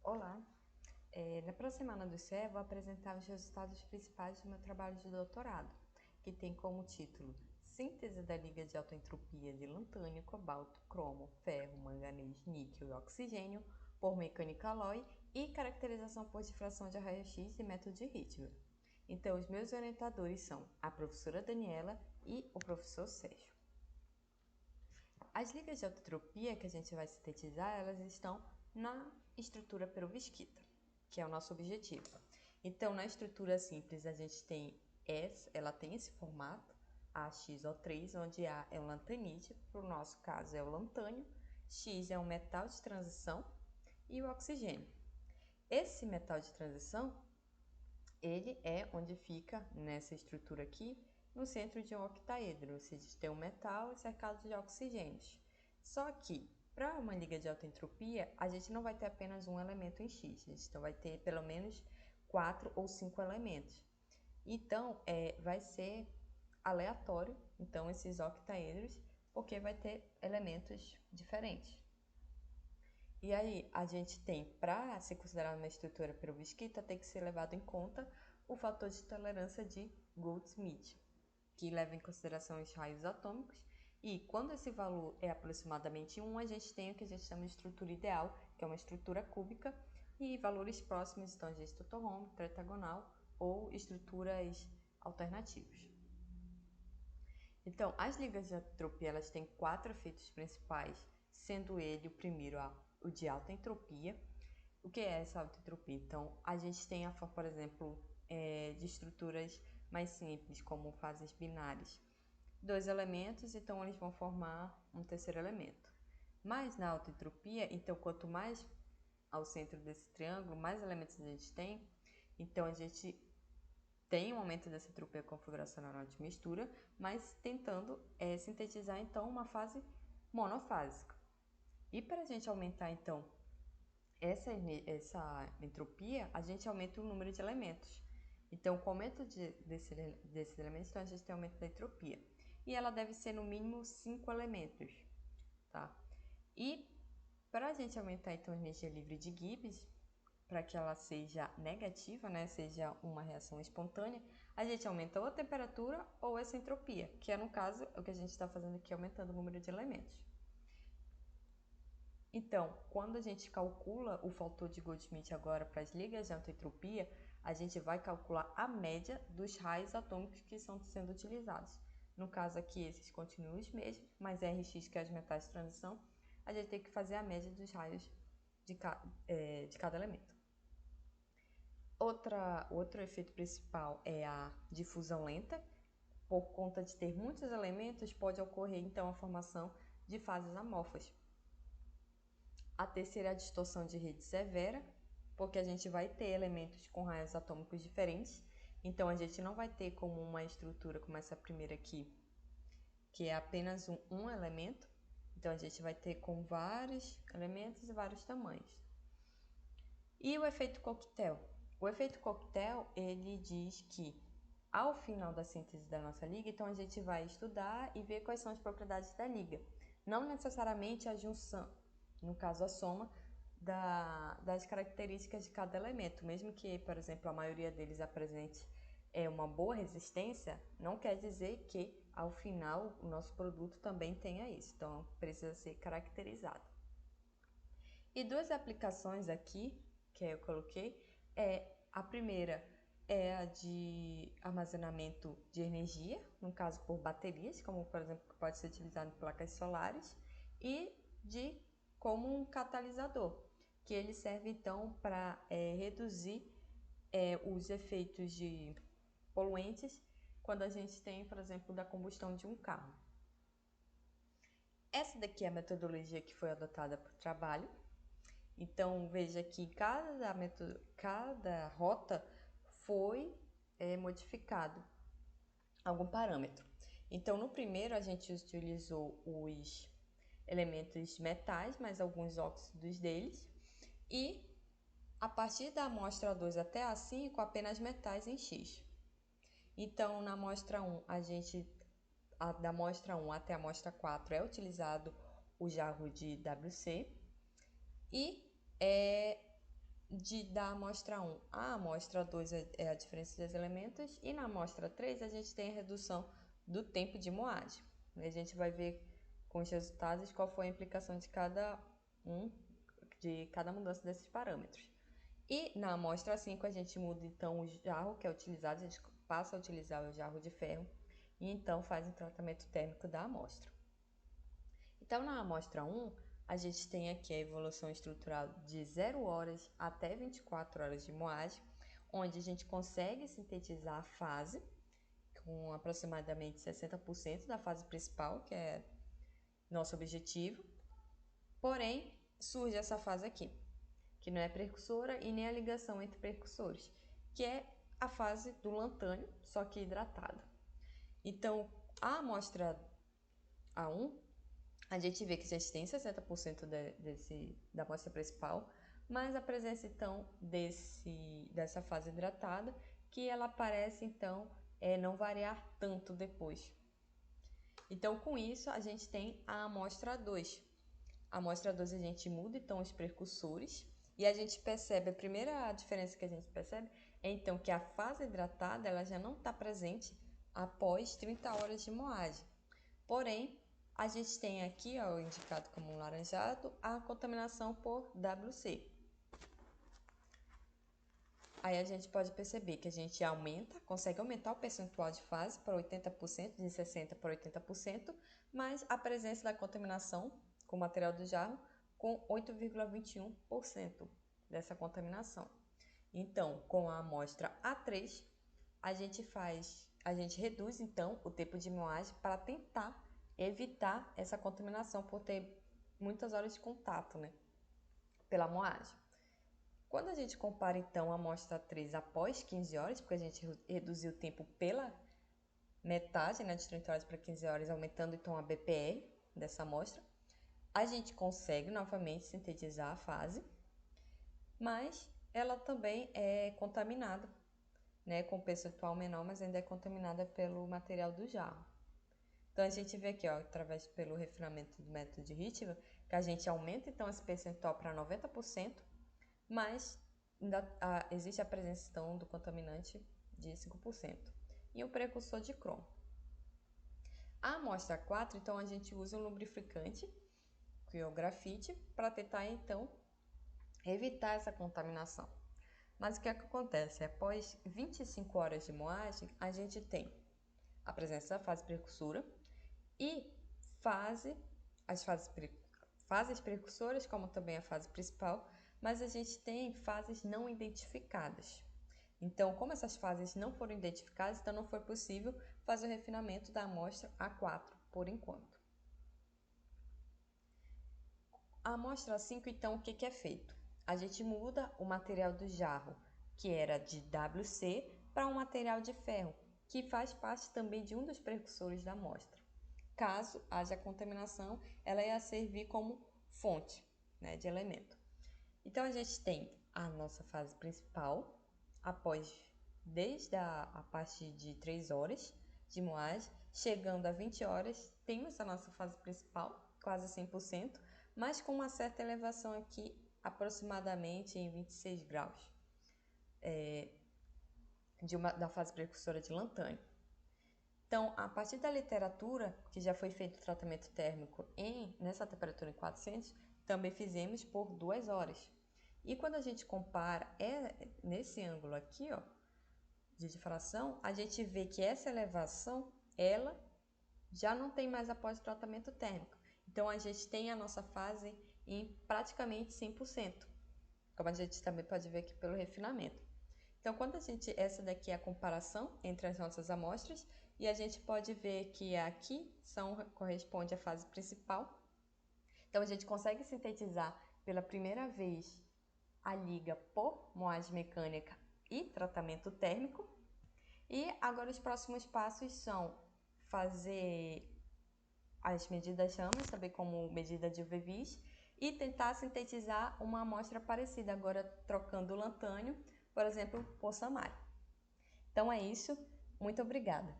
Olá, na próxima semana do CE vou apresentar os resultados principais do meu trabalho de doutorado, que tem como título Síntese da liga de alta entropia de lantânio, cobalto, cromo, ferro, manganês, níquel e oxigênio por mecânica Alloy e caracterização por difração de raio-x e método de Rydberg. Então, os meus orientadores são a professora Daniela e o professor Sérgio. As ligas de alta entropia que a gente vai sintetizar, elas estão na estrutura perovskita, que é o nosso objetivo. Então, na estrutura simples, a gente tem ela tem esse formato, AXO3, onde A é um lantanite, para o nosso caso é o lantânio, X é um metal de transição e o oxigênio. Esse metal de transição, ele é onde fica nessa estrutura aqui, no centro de um octaedro, ou seja, tem um metal cercado de oxigênios. Só que, para uma liga de alta entropia, a gente não vai ter apenas um elemento em X, a gente vai ter pelo menos 4 ou 5 elementos. Então, vai ser aleatório, então, esses octaedros, porque vai ter elementos diferentes. E aí, a gente tem, para ser considerada uma estrutura perovskita, tem que ser levado em conta o fator de tolerância de Goldsmith, que leva em consideração os raios atômicos, e quando esse valor é aproximadamente 1, a gente tem o que a gente chama de estrutura ideal, que é uma estrutura cúbica, e valores próximos, então, a gente tem totorrômbico, tetragonal ou estruturas alternativas. Então, as ligas de entropia, elas têm 4 efeitos principais, sendo ele o primeiro o de alta entropia. O que é essa alta entropia? Então, a gente tem a forma, por exemplo, de estruturas mais simples, como fases binárias. 2 elementos, então eles vão formar um terceiro elemento. Mas na alta entropia, então quanto mais ao centro desse triângulo, mais elementos a gente tem, então a gente tem um aumento dessa entropia configuracional de mistura, mas tentando sintetizar então uma fase monofásica. E para a gente aumentar então essa entropia, a gente aumenta o número de elementos. Então, com o aumento desses elementos, então a gente tem aumento da entropia. E ela deve ser no mínimo 5 elementos, tá? E para a gente aumentar então a energia livre de Gibbs, para que ela seja negativa, né, seja uma reação espontânea, a gente aumenta ou a temperatura ou essa entropia, que é no caso o que a gente está fazendo aqui, aumentando o número de elementos. Então, quando a gente calcula o fator de Goldsmith agora para as ligas de alta entropia, a gente vai calcular a média dos raios atômicos que estão sendo utilizados. No caso aqui, esses continuam os mesmos, mas Rx, que é os metais de transição, a gente tem que fazer a média dos raios de cada elemento. Outro efeito principal é a difusão lenta. Por conta de ter muitos elementos, pode ocorrer então a formação de fases amorfas. A terceira é a distorção de rede severa, porque a gente vai ter elementos com raios atômicos diferentes, então a gente não vai ter como uma estrutura como essa primeira aqui, que é apenas um elemento, então a gente vai ter com vários elementos e vários tamanhos. E o efeito coquetel? O efeito coquetel, ele diz que ao final da síntese da nossa liga, então a gente vai estudar e ver quais são as propriedades da liga. Não necessariamente a junção, no caso a soma, das características de cada elemento. Mesmo que, por exemplo, a maioria deles apresente uma boa resistência, não quer dizer que ao final o nosso produto também tenha isso. Então precisa ser caracterizado. E duas aplicações aqui que eu coloquei a primeira é a de armazenamento de energia, no caso por baterias, como por exemplo que pode ser utilizado em placas solares, e como um catalisador, que ele serve então para reduzir os efeitos de poluentes quando a gente tem, por exemplo, da combustão de um carro. Essa daqui é a metodologia que foi adotada para o trabalho. Então, veja que cada rota foi modificado algum parâmetro. Então, no primeiro, a gente utilizou os elementos metais, mais alguns óxidos deles, e a partir da amostra 2 até a 5, apenas metais em X. Então, na amostra 1, da amostra 1 até a amostra 4 é utilizado o jarro de WC, e da amostra 1 à amostra 2 é a diferença dos elementos, e na amostra 3 a gente tem a redução do tempo de moagem. A gente vai ver com os resultados qual foi a implicação de cada mudança desses parâmetros. E na amostra 5 a gente muda então o jarro que é utilizado, a gente passa a utilizar o jarro de ferro e então faz o tratamento térmico da amostra. Então na amostra 1 a gente tem aqui a evolução estrutural de 0 horas até 24 horas de moagem, onde a gente consegue sintetizar a fase com aproximadamente 60% da fase principal, que é nosso objetivo. Porém, surge essa fase aqui, que não é precursora e nem a ligação entre precursores, que é a fase do lantânio, só que hidratada. Então, a amostra A1, a gente vê que a gente tem 60% da amostra principal, mas a presença então dessa fase hidratada, que ela parece então não variar tanto depois. Então, com isso, a gente tem a amostra 2. A amostra 2 a gente muda então os precursores e a gente percebe, a primeira diferença que a gente percebe é então que a fase hidratada ela já não está presente após 30 horas de moagem. Porém, a gente tem aqui, ó, indicado como um laranjado, a contaminação por WC. Aí a gente pode perceber que a gente consegue aumentar o percentual de fase para 80%, de 60% para 80%, mas a presença da contaminação com o material do jarro com 8,21% dessa contaminação. Então, com a amostra A3, a gente reduz então o tempo de moagem para tentar evitar essa contaminação por ter muitas horas de contato, né, pela moagem. Quando a gente compara então a amostra 3 após 15 horas, porque a gente reduziu o tempo pela metade, né, de 30 horas para 15 horas, aumentando então a BPR dessa amostra, a gente consegue novamente sintetizar a fase, mas ela também é contaminada, né, com percentual menor, mas ainda é contaminada pelo material do jarro. Então a gente vê aqui, ó, através pelo refinamento do método de Ritva, que a gente aumenta então esse percentual para 90%, mas ainda existe a presença então, do contaminante de 5% e o precursor de cromo. A amostra 4, então, a gente usa um lubrificante, que é o grafite, para tentar então evitar essa contaminação. Mas o que é que acontece? Após 25 horas de moagem, a gente tem a presença da fase precursora e as fases precursoras, como também a fase principal, mas a gente tem fases não identificadas. Então, como essas fases não foram identificadas, então não foi possível fazer o refinamento da amostra A4 por enquanto. A amostra 5, então, o que é feito? A gente muda o material do jarro, que era de WC, para um material de ferro, que faz parte também de um dos precursores da amostra. Caso haja contaminação, ela ia servir como fonte, né, de elemento. Então, a gente tem a nossa fase principal, desde a partir de 3 horas de moagem, chegando a 20 horas, temos a nossa fase principal, quase 100%, mas com uma certa elevação aqui, aproximadamente em 26 graus, da fase precursora de lantânio. Então, a partir da literatura, que já foi feito o tratamento térmico nessa temperatura em 400, também fizemos por 2 horas. E quando a gente compara nesse ângulo aqui, ó, de difração, a gente vê que essa elevação, ela já não tem mais após o tratamento térmico. Então, a gente tem a nossa fase em praticamente 100%, como a gente também pode ver aqui pelo refinamento. Então, essa daqui é a comparação entre as nossas amostras, e a gente pode ver que aqui corresponde à fase principal. Então, a gente consegue sintetizar pela primeira vez a liga por moagem mecânica e tratamento térmico. E agora os próximos passos são fazer as medidas chamas, saber como medida de UV-Vis, e tentar sintetizar uma amostra parecida, agora trocando o lantânio, por exemplo, por samário. Então é isso, muito obrigada!